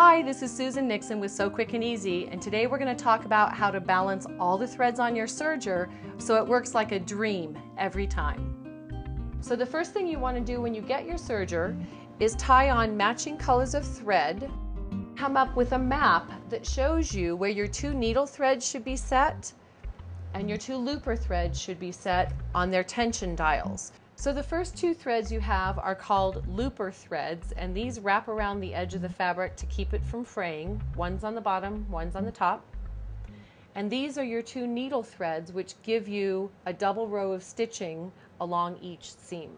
Hi, this is Susan Nixon with So Quick and Easy, and today we're going to talk about how to balance all the threads on your serger so it works like a dream every time. So the first thing you want to do when you get your serger is tie on matching colors of thread. Come up with a map that shows you where your two needle threads should be set and your two looper threads should be set on their tension dials. So the first two threads you have are called looper threads, and these wrap around the edge of the fabric to keep it from fraying. One's on the bottom, one's on the top. And these are your two needle threads, which give you a double row of stitching along each seam.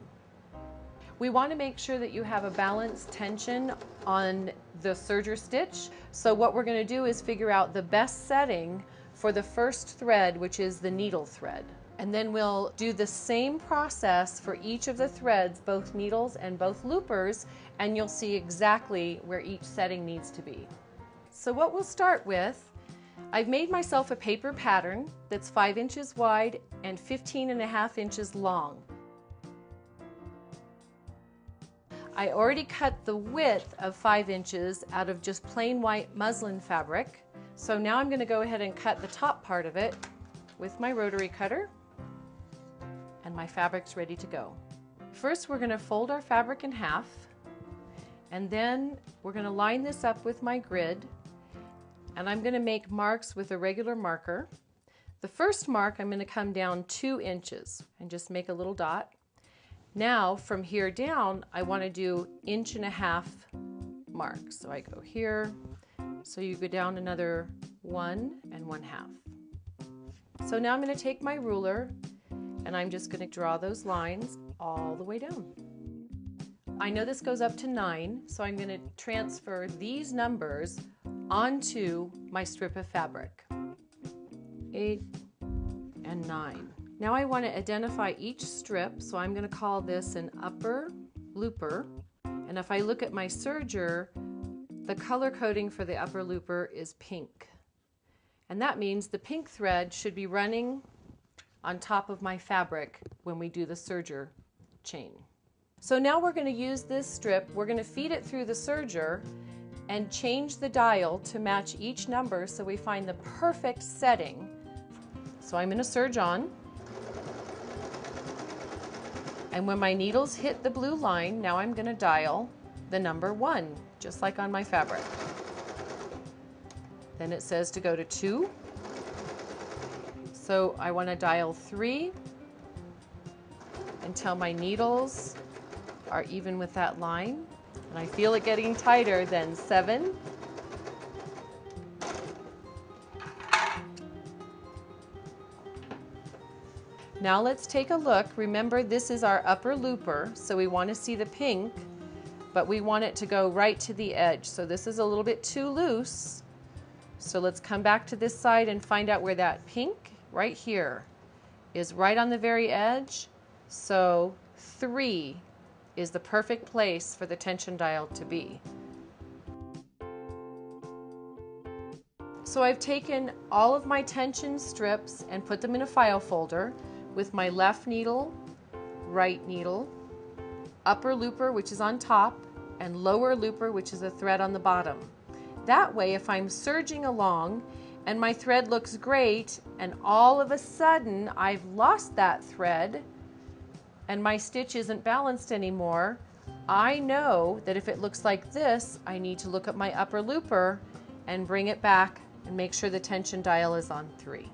We want to make sure that you have a balanced tension on the serger stitch. So what we're going to do is figure out the best setting for the first thread, which is the needle thread. And then we'll do the same process for each of the threads, both needles and both loopers, and you'll see exactly where each setting needs to be. So what we'll start with, I've made myself a paper pattern that's 5 inches wide and 15.5 inches long. I already cut the width of 5 inches out of just plain white muslin fabric. So now I'm going to go ahead and cut the top part of it with my rotary cutter. And my fabric's ready to go. First, we're going to fold our fabric in half, and then we're going to line this up with my grid, and I'm going to make marks with a regular marker. The first mark, I'm going to come down 2 inches and just make a little dot. Now, from here down, I want to do 1.5 inch marks. So I go here, so you go down another 1 1/2. So now I'm going to take my ruler, and I'm just going to draw those lines all the way down. I know this goes up to 9, so I'm going to transfer these numbers onto my strip of fabric. 8 and 9. Now I want to identify each strip, so I'm going to call this an upper looper. And if I look at my serger, the color coding for the upper looper is pink. And that means the pink thread should be running on top of my fabric when we do the serger chain. So now we're going to use this strip, we're going to feed it through the serger and change the dial to match each number so we find the perfect setting. So I'm going to serge on, and when my needles hit the blue line, now I'm going to dial the number 1, just like on my fabric. Then it says to go to 2. So I want to dial 3 until my needles are even with that line. And I feel it getting tighter, then 7. Now let's take a look. Remember, this is our upper looper, so we want to see the pink, but we want it to go right to the edge. So this is a little bit too loose. So let's come back to this side and find out where that pink right here is right on the very edge. So 3 is the perfect place for the tension dial to be. So I've taken all of my tension strips and put them in a file folder with my left needle, right needle, upper looper, which is on top, and lower looper, which is a thread on the bottom. That way, if I'm serging along and my thread looks great, and all of a sudden I've lost that thread and my stitch isn't balanced anymore, I know that if it looks like this, I need to look at my upper looper and bring it back and make sure the tension dial is on 3.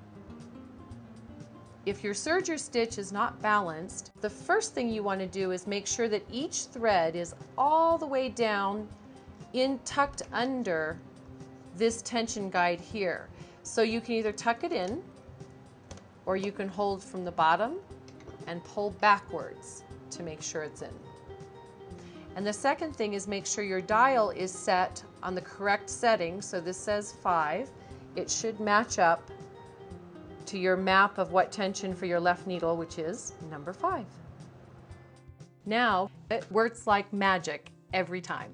If your serger stitch is not balanced, the first thing you want to do is make sure that each thread is all the way down tucked under this tension guide here. So you can either tuck it in, or you can hold from the bottom and pull backwards to make sure it's in. And the second thing is make sure your dial is set on the correct setting. So this says 5. It should match up to your map of what tension for your left needle, which is number 5. Now it works like magic every time.